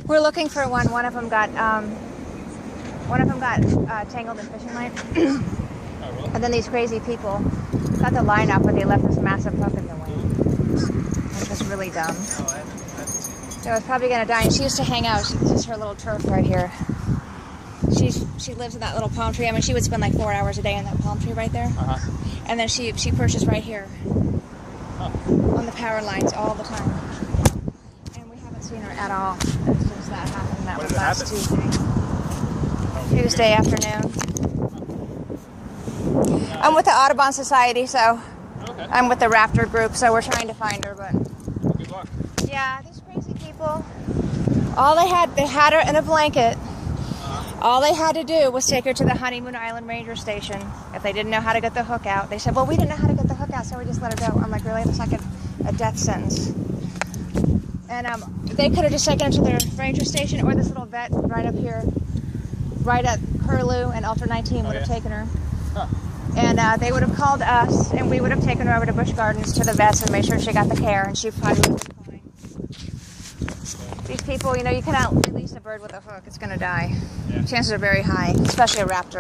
We're looking for one. One of them got tangled in fishing line. Oh, really? And then these crazy people got the line up, but they left this massive hook in the way. Which was really dumb. Oh, I haven't seen So I was probably gonna die. And she used to hang out. This is her little turf right here. She lives in that little palm tree. I mean, she would spend like 4 hours a day in that palm tree right there. Uh-huh. And then she perches right here on the power lines all the time. And we haven't seen her at all since that happened. That When was did it last happen? Tuesday afternoon. I'm with the Audubon Society, so Okay. I'm with the Raptor group, so we're trying to find her. But Well, good luck. yeah, these crazy people. They had her in a blanket. All they had to do was take her to the Honeymoon Island Ranger Station. If they didn't know how to get the hook out, they said, well, we didn't know how to get the hook out, so we just let her go. I'm like, really? It's like a death sentence. And they could have just taken her to the ranger station, or this little vet right up here, right at Curlew and Ultra 19 would have taken her. Huh. And they would have called us, and we would have taken her over to Busch Gardens to the vets and made sure she got the care, and she probably would have been fine. These people, you cannot release a bird with a hook. It's going to die. Yeah. Chances are very high, especially a raptor.